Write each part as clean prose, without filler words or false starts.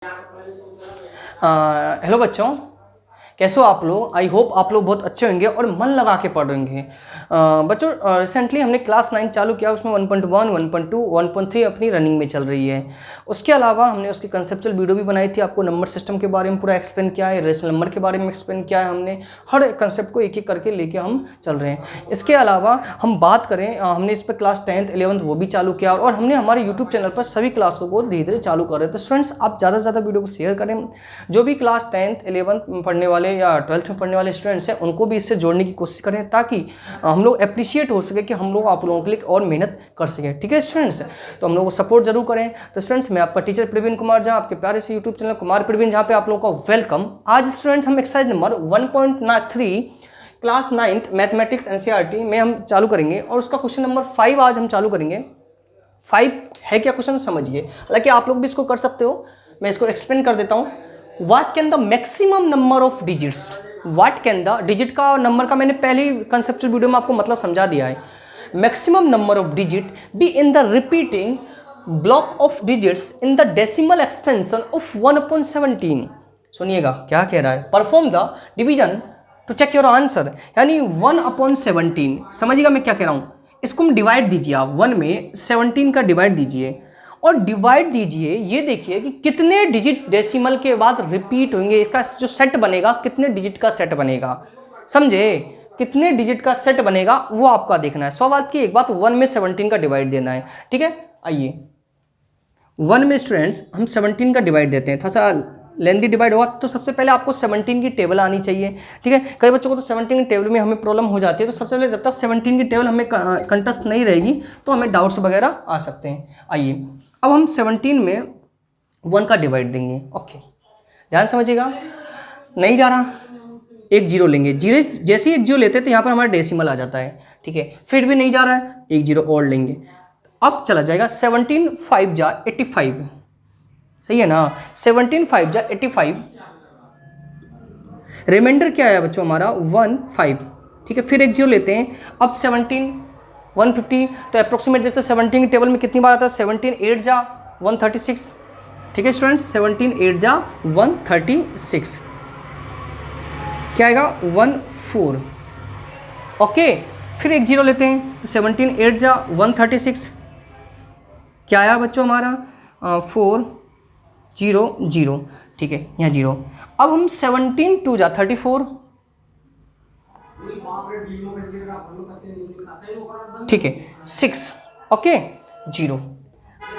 Hello बच्चों, कैसे हो आप लोग। आई होप आप लोग बहुत अच्छे होंगे और मन लगा के पढ़ेंगे। बच्चों, रिसेंटली हमने क्लास 9 चालू किया, उसमें 1.1, 1.2, 1.3 अपनी रनिंग में चल रही है। उसके अलावा हमने उसकी कंसेप्चुअल वीडियो भी बनाई थी, आपको नंबर सिस्टम के बारे में पूरा एक्सप्लेन किया है, रेशनल नंबर के बारे में एक्सप्लेन किया है। हमने हर कंसेप्ट को एक एक करके लेके हम चल रहे हैं। इसके अलावा हम बात करें, हमने इस पर क्लास 10th 11th वो भी चालू किया और हमने हमारे यूट्यूब चैनल पर सभी क्लासों को धीरे धीरे चालू कर रहे हैं। तो स्टूडेंट्स, आप ज़्यादा से ज़्यादा वीडियो को शेयर करें। जो भी क्लास 10th 11th में पढ़ने वाले या 12th में पढ़ने वाले स्टूडेंट्स हैं, उनको भी इससे जोड़ने की कोशिश करें, ताकि हम लोग अप्रिशिएट हो सके कि हम लोग आप लोगों के लिए और मेहनत कर सकें। ठीक है स्टूडेंट्स, तो हम लोग को सपोर्ट जरूर करें। तो स्टूडेंट्स, मैं आपका टीचर प्रवीण कुमार झा, आपके प्यारे से यूट्यूब चैनल कुमार प्रवीण जहाँ पे आप लोगों का वेलकम। आज स्टूडेंट्स हम exercise number 1.3 class 9th mathematics NCERT में हम चालू करेंगे और उसका क्वेश्चन नंबर 5 आज हम चालू करेंगे। 5 है क्या क्वेश्चन समझिए, हालांकि आप लोग भी इसको कर सकते हो, मैं इसको एक्सप्लेन कर देता हूँ। What can the maximum number of digits, what can the digit का और नंबर का मैंने पहली कंसेप्चुअल वीडियो में आपको मतलब समझा दिया है। Maximum number of digit be in the repeating block of digits in the decimal expansion of 1/17। सुनिएगा क्या कह रहा है। Perform the division to check your answer, यानी 1/17। समझिएगा मैं क्या कह रहा हूँ। इसको हम डिवाइड दीजिए, आप 1 में 17 का डिवाइड दीजिए और डिवाइड दीजिए। ये देखिए कि कितने डिजिट डेसिमल के बाद रिपीट होंगे, इसका जो सेट बनेगा कितने डिजिट का सेट बनेगा, समझे। कितने डिजिट का सेट बनेगा वो आपका देखना है। 100 बात की एक बात, 1 में 17 का डिवाइड देना है। ठीक है, आइए 1 में स्टूडेंट्स हम 17 का डिवाइड देते हैं। थोड़ा सा लेंथी डिवाइड होगा तो सबसे पहले आपको 17 की टेबल आनी चाहिए। ठीक है, कई बच्चों को तो 17 की टेबल में हमें प्रॉब्लम हो जाती है, तो सबसे पहले जब तक 17 की टेबल हमें कंटस्ट नहीं रहेगी तो हमें डाउट्स वगैरह आ सकते हैं। आइए अब हम 17 में 1 का डिवाइड देंगे। ओके, ध्यान समझिएगा। नहीं जा रहा, एक जीरो लेंगे। जीरो जैसे ही एक जीरो लेते हैं तो यहाँ पर हमारा डेसिमल आ जाता है। ठीक है, फिर भी नहीं जा रहा है, एक जीरो और लेंगे। अब चला जाएगा 17 5 जा 85, सही है ना। 17 5 जा 85, रिमाइंडर क्या आया बच्चों हमारा 1 5। ठीक है, फिर एक जीरो लेते हैं। अब 17 150, तो अप्रोक्सीमेट देखते हैं 17 की टेबल में कितनी बार आता है। 17 8 जा 136। ठीक है स्टूडेंट्स, 17 8 जा 136, क्या आएगा 14। ओके, फिर एक जीरो लेते हैं, 17 8 जा 136, क्या आया बच्चों हमारा 4 0 0। ठीक है, यहाँ जीरो। अब हम 17 2 जा 34। ठीक है 6, ओके 0।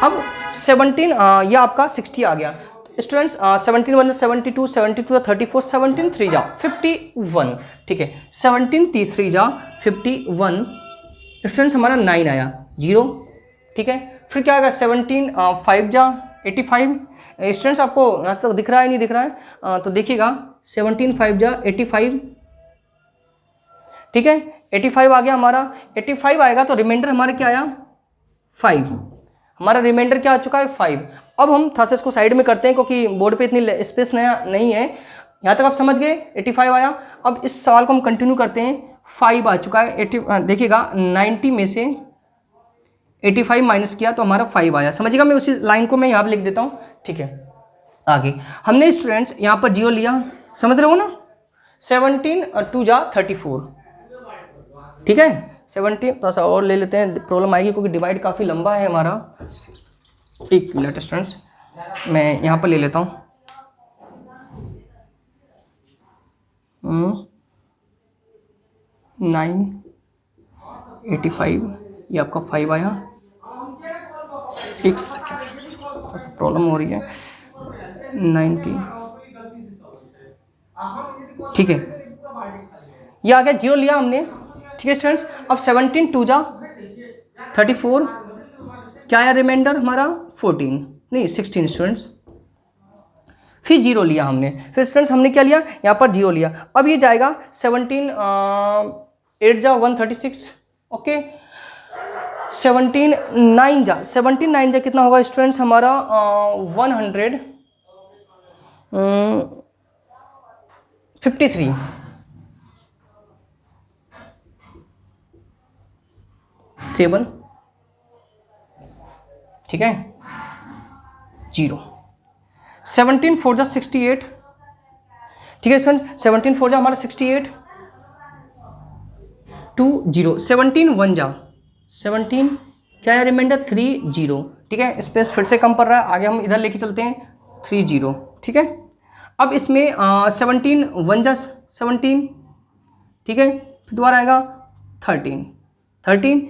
अब 17 ये आपका 60 आ गया स्टूडेंट्स। 17 1 72, 72 34, 17 3 जा 51। ठीक है, 17 3 जा 51 स्टूडेंट्स, हमारा 9 आया 0। ठीक है, फिर क्या आएगा 17 5 जा 85। स्टूडेंट्स आपको यहाँ तक दिख रहा है नहीं दिख रहा है, तो देखिएगा 17 5 जा 85। ठीक है, 85 आ गया हमारा। 85 आएगा तो रिमाइंडर हमारा क्या आया 5। हमारा रिमाइंडर क्या आ चुका है 5। अब हम थोड़ा सा इसको साइड में करते हैं क्योंकि बोर्ड पे इतनी स्पेस नया नहीं है। यहाँ तक आप समझ गए, 85 आया। अब इस सवाल को हम कंटिन्यू करते हैं। 5 आ चुका है, 80 देखिएगा 90 में से 85 माइनस किया तो हमारा 5 आया। समझिएगा, मैं उसी लाइन को मैं यहाँ पर लिख देता हूँ। ठीक है, आगे हमने स्टूडेंट्स यहाँ पर जीरो लिया, समझ रहे हो ना। 17 2 जा 34। ठीक है, 17 थोड़ा सा और ले लेते हैं, प्रॉब्लम आएगी क्योंकि डिवाइड काफ़ी लंबा है हमारा। एक मिनट स्टूडेंट्स, मैं यहाँ पर ले लेता हूँ। 9 85, ये आपका 5 आया। एक सेकेंड, थोड़ा सा प्रॉब्लम हो रही है। 90, ठीक है, ये आ गया, जीरो लिया हमने। ठीक है स्टूडेंट्स, अब 17 2 जा 34, क्या आया रिमाइंडर हमारा 14 नहीं 16 स्टूडेंट्स। फिर जीरो लिया हमने, फिर स्टूडेंट्स हमने क्या लिया यहाँ पर जीरो लिया। अब ये जाएगा 17 8 जा 136। ओके, 17 9 जा 17 9 जा कितना होगा स्टूडेंट्स हमारा 153। सेवन, ठीक है, जीरो। 17 4 जा 68, ठीक है स्टूडेंट, 17 4 जा हमारा 68, 2 0, 17 1 जा 17, क्या है रिमाइंडर 3 0, ठीक है, स्पेस फिर से कम पड़ रहा है, आगे हम इधर लेके चलते हैं 3 0, ठीक है। अब इसमें 17 1 जा 17, ठीक है, फिर दोबारा आएगा 13 13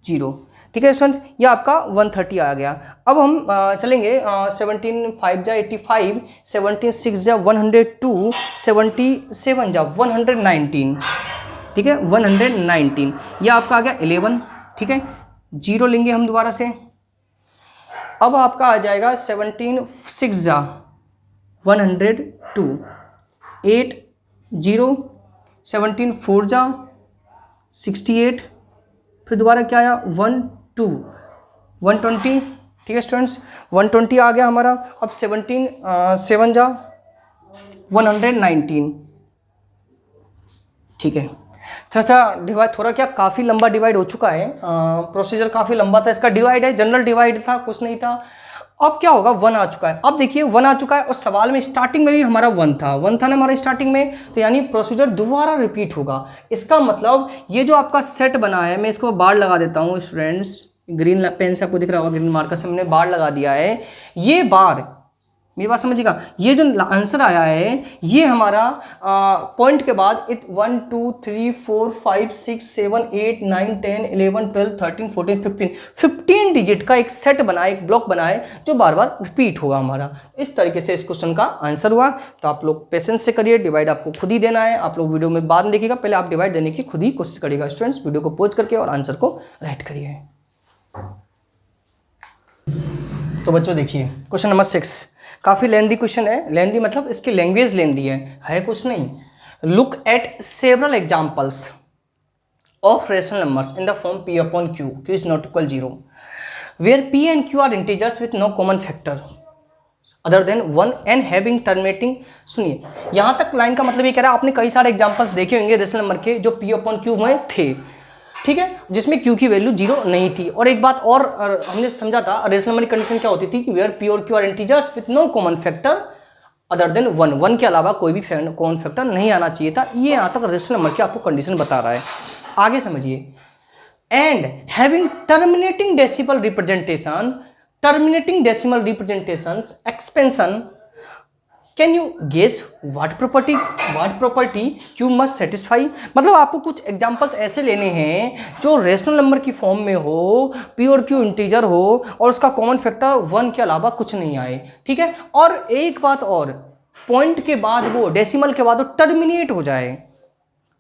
0, ठीक है स्टूडेंट, ये आपका 130 आ गया। अब हम चलेंगे 17 5 जा 85, 17 6 जा 102, 77 जा 119, ठीक है 119, ये आपका आ गया 11, ठीक है, 0 लेंगे हम दोबारा से। अब आपका आ जाएगा 17 6 जा 102, 8 0, 17 4 जा 68, फिर दोबारा क्या आया 1 2 120, ठीक है स्टूडेंट्स, 120 आ गया हमारा। अब 17 7 जा 119, ठीक है। थोड़ा सा डिवाइड, थोड़ा क्या काफ़ी लंबा डिवाइड हो चुका है, प्रोसीजर काफ़ी लंबा था, इसका डिवाइड है, जनरल डिवाइड था, कुछ नहीं था। अब क्या होगा, 1 आ चुका है, अब देखिए 1 आ चुका है और सवाल में स्टार्टिंग में भी हमारा 1 था ना हमारा स्टार्टिंग में, तो यानी प्रोसीजर दोबारा रिपीट होगा। इसका मतलब ये जो आपका सेट बना है, मैं इसको बार लगा देता हूँ स्टूडेंट्स, ग्रीन पेन से आपको दिख रहा होगा, ग्रीन मार्कर से हमने बार लगा दिया है। ये बार, मेरी बात समझिएगा, ये जो आंसर आया है ये हमारा पॉइंट के बाद 1 2 3 4 5 6 7 8 9 10 11 12 13 14 15 डिजिट का एक सेट बना है, एक ब्लॉक बना है जो बार बार रिपीट होगा हमारा। इस तरीके से इस क्वेश्चन का आंसर हुआ। तो आप लोग पेशेंस से करिए, डिवाइड आपको खुद ही देना है, आप लोग वीडियो में बाद में देखिएगा, पहले आप डिवाइड देने की खुद ही कोशिश करिएगा स्टूडेंट्स, वीडियो को पॉज करके और आंसर को राइट करिए। तो बच्चों देखिए क्वेश्चन नंबर 6, काफ़ी लेंदी क्वेश्चन है, लेंदी मतलब इसकी लैंग्वेज लेंदी है कुछ नहीं। Look at several examples of rational numbers in the form p upon q, q is not equal 0, where p and q are integers with no common factor other than 1 and having terminating. सुनिए, यहाँ तक line का मतलब ये कह रहा है, आपने कई सारे एग्जाम्पल्स देखे होंगे रेशनल नंबर के जो p अपॉन q में थे, ठीक है, जिसमें q की वैल्यू 0 नहीं थी। और एक बात और हमने समझा था, रेशनल नंबर की कंडीशन क्या होती थी कि वेयर p और q are integers with no common factor other than 1, 1 के अलावा कोई भी कॉमन फैक्टर नहीं आना चाहिए था। ये यहाँ तक रेशनल नंबर की आपको कंडीशन बता रहा है। आगे समझिए, and having terminating decimal representation, terminating decimal representations expansion, can you guess what property q must satisfy. मतलब आपको कुछ एग्जांपल्स ऐसे लेने हैं जो रेशनल नंबर की फॉर्म में हो, पी और क्यू इंटीजर हो और उसका कॉमन फैक्टर 1 के अलावा कुछ नहीं आए, ठीक है। और एक बात और, पॉइंट के बाद वो डेसिमल के बाद वो टर्मिनेट हो जाए,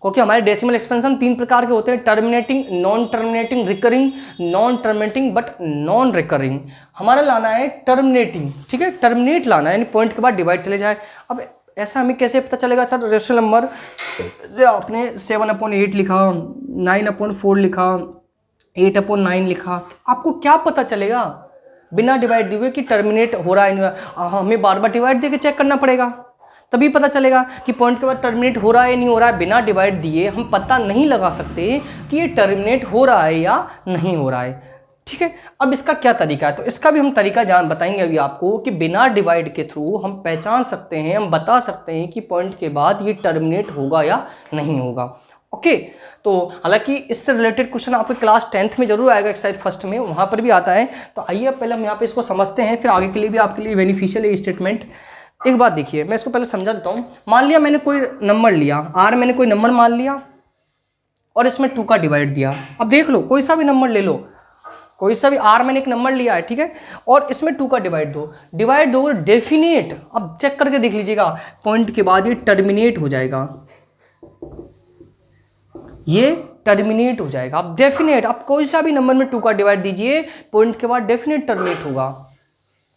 क्योंकि हमारे डेसिमल एक्सपेंशन 3 प्रकार के होते हैं, terminating, non terminating, recurring, non terminating but non recurring. हमारा लाना है टर्मिनेटिंग, ठीक है, टर्मिनेट लाना है, यानी पॉइंट के बाद डिवाइड चले जाए। अब ऐसा हमें कैसे पता चलेगा सर, रेशनल नंबर से आपने 7/8 लिखा, 9/4 लिखा, 8/9 लिखा, आपको क्या पता चलेगा बिना डिवाइड दिए हुए कि टर्मिनेट हो रहा है? हमें बार बार डिवाइड दे के चेक करना पड़ेगा, तभी पता चलेगा कि पॉइंट के बाद टर्मिनेट हो रहा है नहीं हो रहा है। बिना डिवाइड दिए हम पता नहीं लगा सकते कि ये टर्मिनेट हो रहा है या नहीं हो रहा है, ठीक है। अब इसका क्या तरीका है, तो इसका भी हम तरीका बताएंगे अभी आपको कि बिना डिवाइड के थ्रू हम पहचान सकते हैं, हम बता सकते हैं कि पॉइंट के बाद ये टर्मिनेट होगा या नहीं होगा। ओके, तो हालांकि इससे रिलेटेड क्वेश्चन आपके क्लास 10th में जरूर आएगा, एक्सरसाइज फर्स्ट में, वहाँ पर भी आता है। तो आइए पहले हम यहाँ पे इसको समझते हैं, फिर आगे के लिए भी आपके लिए बेनिफिशियल है स्टेटमेंट। एक बात देखिए, मैं इसको पहले समझा देता हूँ। मान लिया मैंने कोई नंबर लिया, आर मैंने कोई नंबर मान लिया और इसमें 2 का डिवाइड दिया। अब देख लो, कोई सा भी नंबर ले लो, कोई सा भी, आर मैंने एक नंबर लिया है, ठीक है, और इसमें 2 का डिवाइड दो डेफिनेट। अब चेक करके देख लीजिएगा, पॉइंट के बाद ये टर्मिनेट हो जाएगा, ये टर्मिनेट हो जाएगा। अब डेफिनेट, आप कोई सा भी नंबर में 2 का डिवाइड दीजिए, पॉइंट के बाद डेफिनेट टर्मिनेट होगा,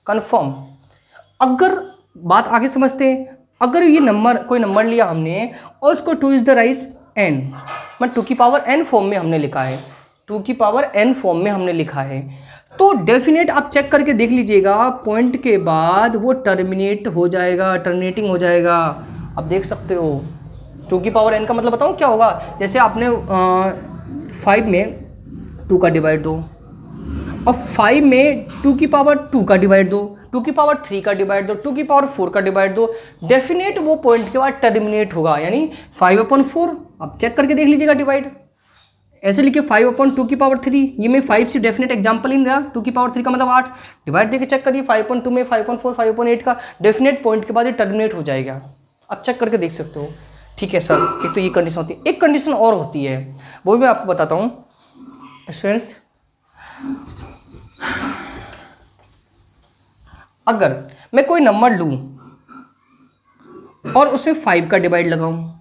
कंफर्म। अगर बात आगे समझते हैं, अगर ये नंबर, कोई नंबर लिया हमने और उसको 2 इज द राइज n, मतलब 2 की पावर n फॉर्म में हमने लिखा है, 2 की पावर n फॉर्म में हमने लिखा है, तो डेफिनेट आप चेक करके देख लीजिएगा, पॉइंट के बाद वो टर्मिनेट हो जाएगा, टर्मिनेटिंग हो जाएगा। आप देख सकते हो 2 की पावर n का मतलब बताऊँ क्या होगा, जैसे आपने 5 में 2 का डिवाइड दो और 5 में 2 की पावर 2 का डिवाइड दो, 2⁻³ का डिवाइड दो, 2⁻4 का डिवाइड दो, डेफिनेट वो पॉइंट के बाद टर्मिनेट होगा, यानी 5/4। अब चेक करके देख लीजिएगा डिवाइड, ऐसे लिखिए 5/2⁻3, ये में 5 से डेफिनेट एग्जाम्पल इन दिया, 2⁻3 का मतलब 8, डिवाइड देके चेक करिए 5/2 में 5/4 5/8 का डेफिनेट पॉइंट के बाद ये टर्मिनेट हो जाएगा। अब चेक करके देख सकते हो। ठीक है सर, एक तो ये कंडीशन होती है, एक कंडीशन और होती है, वो भी मैं आपको बताता हूँ स्टूडेंट्स। अगर मैं कोई नंबर लूँ और उसमें 5 का डिवाइड लगाऊं,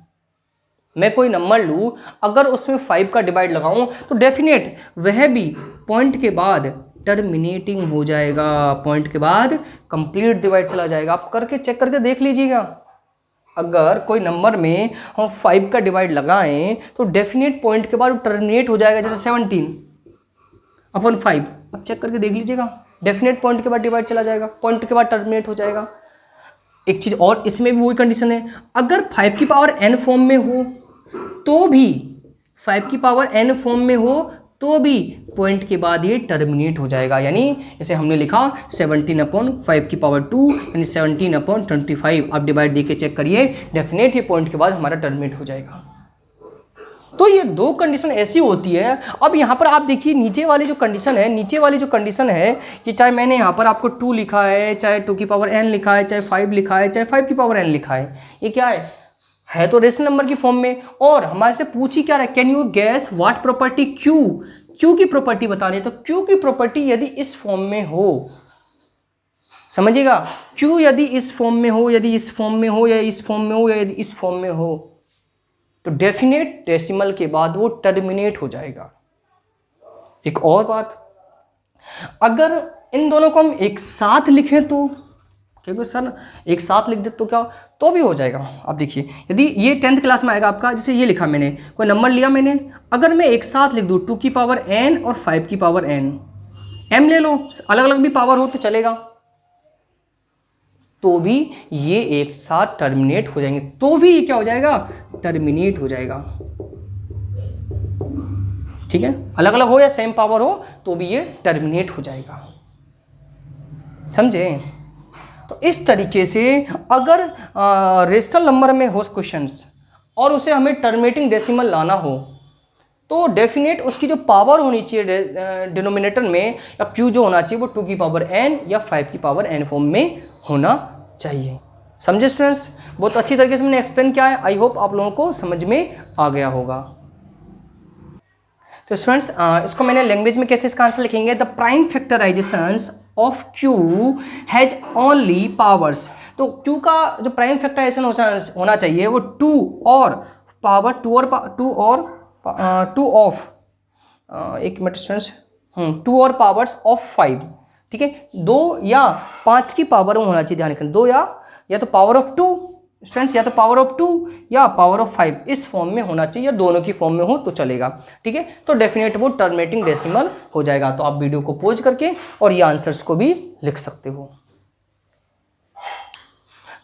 मैं कोई नंबर लूँ अगर उसमें 5 का डिवाइड लगाऊं तो डेफिनेट वह भी पॉइंट के बाद टर्मिनेटिंग हो जाएगा, पॉइंट के बाद कंप्लीट डिवाइड चला जाएगा। आप करके चेक करके देख लीजिएगा, अगर कोई नंबर में हम 5 का डिवाइड लगाएं तो डेफिनेट पॉइंट के बाद टर्मिनेट हो जाएगा, जैसे 17/5। अब चेक करके देख लीजिएगा, डेफिनेट पॉइंट के बाद डिवाइड चला जाएगा, पॉइंट के बाद टर्मिनेट हो जाएगा। एक चीज़ और, इसमें भी वही कंडीशन है, अगर 5n फॉर्म में हो तो भी, 5n फॉर्म में हो तो भी पॉइंट के बाद ये टर्मिनेट हो जाएगा, यानी जैसे हमने लिखा 17/5⁵ यानी 17/25। अब डिवाइड देके चेक करिए, डेफिनेट ये पॉइंट के बाद हमारा टर्मिनेट हो जाएगा। तो ये दो कंडीशन ऐसी होती है। अब यहाँ पर आप देखिए नीचे वाली जो कंडीशन है, नीचे वाली जो कंडीशन है कि चाहे मैंने यहाँ पर आपको 2 लिखा है, चाहे 2⁻n लिखा है, चाहे 5 लिखा है, चाहे 5⁻n लिखा है, ये क्या है तो रेशनल नंबर की फॉर्म में। और हमारे से पूछी क्या है, can you gas what property Q की प्रॉपर्टी बतानी है, तो क्यू की प्रॉपर्टी यदि इस फॉर्म में हो, समझिएगा, क्यू यदि इस फॉर्म में हो, यदि इस फॉर्म में हो, या इस फॉर्म में हो, या यदि इस फॉर्म में हो, तो डेफिनेट डेसिमल के बाद वो टर्मिनेट हो जाएगा। एक और बात, अगर इन दोनों को हम एक साथ लिखें तो, क्योंकि सर एक साथ लिख दे तो क्या, तो भी हो जाएगा। आप देखिए, यदि ये 10th क्लास में आएगा आपका, जैसे ये लिखा मैंने, कोई नंबर लिया मैंने, अगर मैं एक साथ लिख दूँ 2⁻n और 5⁻n, m ले लो, अलग अलग भी पावर हो तो चलेगा, तो भी ये एक साथ टर्मिनेट हो जाएंगे, तो भी ये क्या हो जाएगा, टर्मिनेट हो जाएगा। ठीक है, अलग अलग हो या सेम पावर हो तो भी ये टर्मिनेट हो जाएगा, समझे। तो इस तरीके से अगर रेशनल नंबर में हो क्वेश्चंस और उसे हमें टर्मिनेटिंग डेसिमल लाना हो तो डेफिनेट उसकी जो पावर होनी चाहिए डिनोमिनेटर में, या क्यू जो होना चाहिए वो 2⁻n या 5⁻n फॉर्म में होना चाहिए। समझे स्टूडेंट्स, बहुत अच्छी तरीके से मैंने एक्सप्लेन किया है, आई होप आप लोगों को समझ में आ गया होगा। तो स्टूडेंट्स इसको मैंने लैंग्वेज में कैसे इसका आंसर लिखेंगे, the prime factorisations of Q has only powers. तो क्यू का जो प्राइम फैक्टराइजेशन होना चाहिए वो 2 और पावर 2 ऑफ एक मिनट स्टूडेंट्स 2 और पावर्स ऑफ 5। ठीक है, 2 या 5 की पावर में होना चाहिए, ध्यान रखें, 2 या तो पावर ऑफ 2 स्टूडेंट्स, या तो पावर ऑफ 2 या पावर ऑफ 5, इस फॉर्म में होना चाहिए, या दोनों की फॉर्म में हो तो चलेगा। ठीक है, तो डेफिनेट वो टर्मिनेटिंग डेसिमल हो जाएगा। तो आप वीडियो को पॉज करके और ये आंसर्स को भी लिख सकते हो।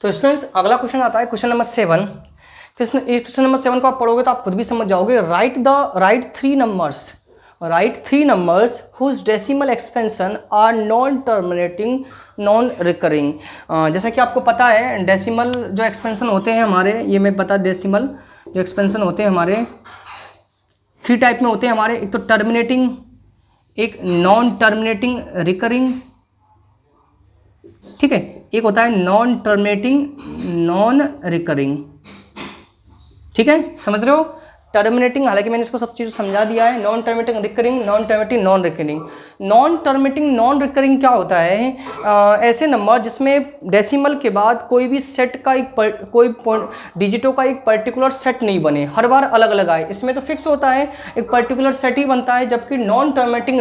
तो स्टूडेंट्स अगला क्वेश्चन आता है क्वेश्चन नंबर 7। क्वेश्चन नंबर 7 को आप पढ़ोगे तो आप खुद भी समझ जाओगे। Write three numbers whose decimal expansion are non terminating non recurring. जैसा कि आपको पता है डेसिमल जो एक्सपेंशन होते हैं हमारे, ये मैं पता, डेसिमल जो एक्सपेंशन होते हैं हमारे 3 टाइप में होते हैं हमारे, एक तो टर्मिनेटिंग, एक नॉन टर्मिनेटिंग रिकरिंग, ठीक है, एक होता है नॉन टर्मिनेटिंग नॉन रिकरिंग। ठीक है, समझ रहे हो। टर्मिनेटिंग, हालांकि मैंने इसको सब चीज़ समझा दिया है। Non terminating recurring, non terminating non recurring. Non terminating non recurring क्या होता है, ऐसे नंबर जिसमें डेसिमल के बाद कोई भी सेट का कोई डिजिटों का एक पर्टिकुलर सेट नहीं बने, हर बार अलग अलग आए, इसमें तो फिक्स होता है एक पर्टिकुलर सेट ही बनता है। जबकि नॉन टर्मिनेटिंग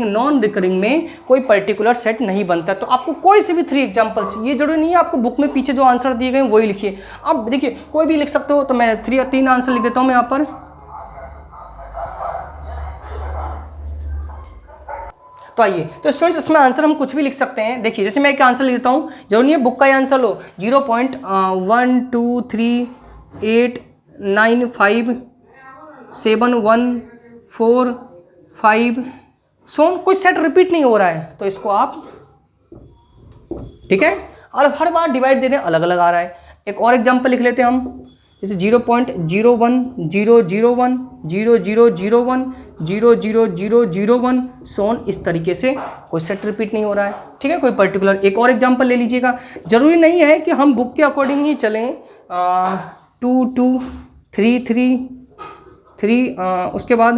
नॉन रिकरिंग में कोई पर्टिकुलर सेट नहीं बनता। तो आपको कोई से भी 3 एग्जांपल्स, ये जरूरी नहीं है आपको बुक में पीछे जो आंसर दिए गए वही लिखिए, आप देखिए कोई भी लिख सकते हो। तो मैं 3 आंसर लिख देता हूं मैं यहाँ पर। तो आइए, तो स्टूडेंट्स इसमें आंसर हम कुछ भी लिख सकते हैं। देखिए जैसे मैं एक आंसर लिख देता हूँ, जरूरी नहीं है बुक का ही आंसर लो, 0.1238575 सोन कोई सेट रिपीट नहीं हो रहा है, तो इसको आप, ठीक है, और हर बार डिवाइड देने अलग अलग आ रहा है। एक और एग्जांपल लिख लेते हैं हम, जैसे 0.01001 0001 00001 सोन, इस तरीके से कोई सेट रिपीट नहीं हो रहा है, ठीक है, कोई पर्टिकुलर। एक और एग्जांपल ले लीजिएगा, जरूरी नहीं है कि हम बुक के अकॉर्डिंग ही चलें, 2 2 3 3 3 उसके बाद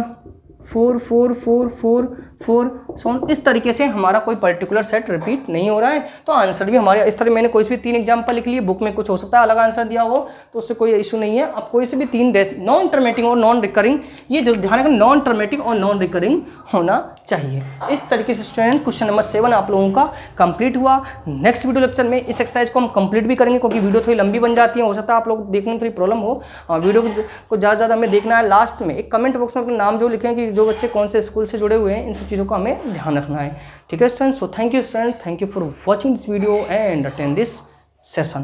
4 4 4 4 4 सोन, इस तरीके से हमारा कोई पर्टिकुलर सेट रिपीट नहीं हो रहा है। तो आंसर भी हमारे इस तरह, मैंने कोई से भी 3 एग्जांपल लिख लिए, बुक में कुछ हो सकता है अलग आंसर दिया हो, तो उससे कोई इशू नहीं है। आप कोई से भी 3 नॉन टर्मेटिंग और नॉन रिकरिंग, ये जो ध्यान रखना, नॉन टर्मेटिंग और नॉन रिकरिंग होना चाहिए। इस तरीके से स्टूडेंट क्वेश्चन नंबर 7 आप लोगों का कंप्लीट हुआ। नेक्स्ट वीडियो लेक्चर में इस एक्सरसाइज को हम कंप्लीट भी करेंगे, क्योंकि वीडियो थोड़ी लंबी बन जाती है, हो सकता है आप लोग देखने में थोड़ी प्रॉब्लम हो, और वीडियो को ज़्यादा हमें देखना है। लास्ट में एक कमेंट बॉक्स में अपना नाम जो लिखें कि जो बच्चे कौन से स्कूल से जुड़े हुए हैं, इन सब चीज़ों का हमें ध्यान रखना है, ठीक है student. So thank you student, thank you for watching this video and attend this session.